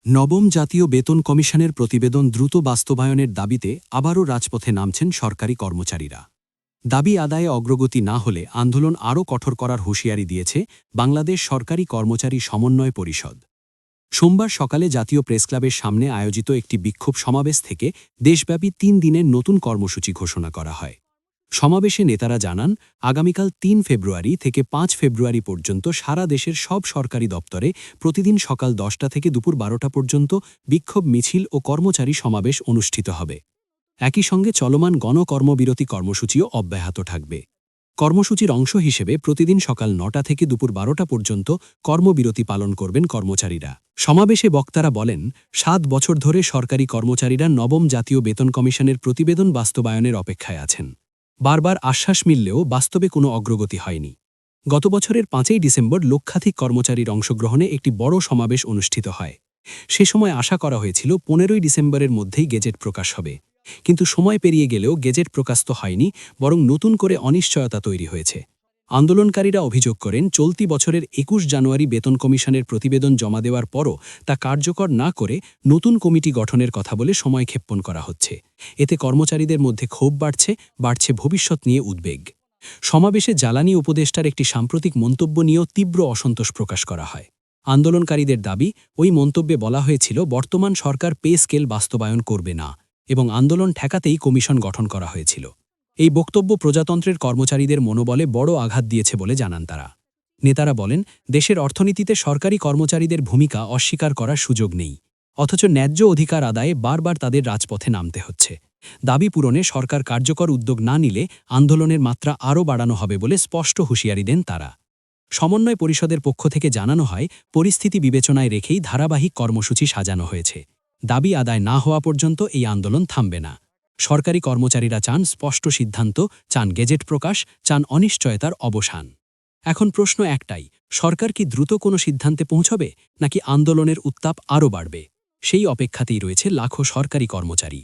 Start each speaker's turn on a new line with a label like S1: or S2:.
S1: নবম জাতীয় বেতন কমিশনের প্রতিবেদন দ্রুত বাস্তবায়নের দাবিতে আবারও রাজপথে নামছেন সরকারি কর্মচারীরা। দাবি আদায়ে অগ্রগতি না হলে আন্দোলন আরও কঠোর করার হুঁশিয়ারি দিয়েছে বাংলাদেশ সরকারি কর্মচারী সমন্বয় পরিষদ। সোমবার সকালে জাতীয় প্রেসক্লাবের সামনে আয়োজিত একটি বিক্ষোভ সমাবেশ থেকে দেশব্যাপী ৩ দিনের নতুন কর্মসূচি ঘোষণা করা হয়। সমাবেশে নেতারা জানান, আগামীকাল ৩ ফেব্রুয়ারি থেকে ৫ ফেব্রুয়ারি পর্যন্ত সারা দেশের সব সরকারি দপ্তরে প্রতিদিন সকাল ১০টা থেকে দুপুর ১২টা পর্যন্ত বিক্ষোভ মিছিল ও কর্মচারী সমাবেশ অনুষ্ঠিত হবে। একই সঙ্গে চলমান গণকর্মবিরতি কর্মসূচিও অব্যাহত থাকবে। কর্মসূচির অংশ হিসেবে প্রতিদিন সকাল ৯টা থেকে দুপুর ১২টা পর্যন্ত কর্মবিরতি পালন করবেন কর্মচারীরা। সমাবেশে বক্তারা বলেন, ৭ বছর ধরে সরকারি কর্মচারীরা নবম জাতীয় বেতন কমিশনের প্রতিবেদন বাস্তবায়নের অপেক্ষায় আছেন। বারবার আশ্বাস মিললেও বাস্তবে কোনো অগ্রগতি হয়নি। গত বছরের ৫ই ডিসেম্বর লক্ষাধিক কর্মচারীর অংশগ্রহণে একটি বড় সমাবেশ অনুষ্ঠিত হয়। সে সময় আশা করা হয়েছিল ১৫ই ডিসেম্বরের মধ্যেই গেজেট প্রকাশ হবে। কিন্তু সময় পেরিয়ে গেলেও গেজেট প্রকাশ তো হয়নি, বরং নতুন করে অনিশ্চয়তা তৈরি হয়েছে। আন্দোলনকারীরা অভিযোগ করেন, চলতি বছরের ২১ জানুয়ারি বেতন কমিশনের প্রতিবেদন জমা দেওয়ার পরও তা কার্যকর না করে নতুন কমিটি গঠনের কথা বলে সময়ক্ষেপণ করা হচ্ছে। এতে কর্মচারীদের মধ্যে ক্ষোভ বাড়ছে ভবিষ্যৎ নিয়ে উদ্বেগ। সমাবেশে জ্বালানি উপদেষ্টার একটি সাম্প্রতিক মন্তব্য নিয়েও তীব্র অসন্তোষ প্রকাশ করা হয়। আন্দোলনকারীদের দাবি, ওই মন্তব্যে বলা হয়েছিল বর্তমান সরকার পে স্কেল বাস্তবায়ন করবে না এবং আন্দোলন ঠেকাতেই কমিশন গঠন করা হয়েছিল। এই বক্তব্য প্রজাতন্ত্রের কর্মচারীদের মনোবলে বড় আঘাত দিয়েছে বলে জানান তারা। নেতারা বলেন, দেশের অর্থনীতিতে সরকারি কর্মচারীদের ভূমিকা অস্বীকার করার সুযোগ নেই, অথচ ন্যায্য অধিকার আদায়ে বারবার তাদের রাজপথে নামতে হচ্ছে। দাবি পূরণে সরকার কার্যকর উদ্যোগ না নিলে আন্দোলনের মাত্রা আরও বাড়ানো হবে বলে স্পষ্ট হুঁশিয়ারি দেন তারা। সমন্বয় পরিষদের পক্ষ থেকে জানানো হয়, পরিস্থিতি বিবেচনায় রেখেই ধারাবাহিক কর্মসূচি সাজানো হয়েছে। দাবি আদায় না হওয়া পর্যন্ত এই আন্দোলন থামবে না। সরকারি কর্মচারীরা চান স্পষ্ট সিদ্ধান্ত, চান গেজেট প্রকাশ, চান অনিশ্চয়তার অবসান। এখন প্রশ্ন একটাই, সরকার কি দ্রুত কোনো সিদ্ধান্তে পৌঁছবে, নাকি আন্দোলনের উত্তাপ আরও বাড়বে? সেই অপেক্ষাতেই রয়েছে লাখো সরকারি কর্মচারী।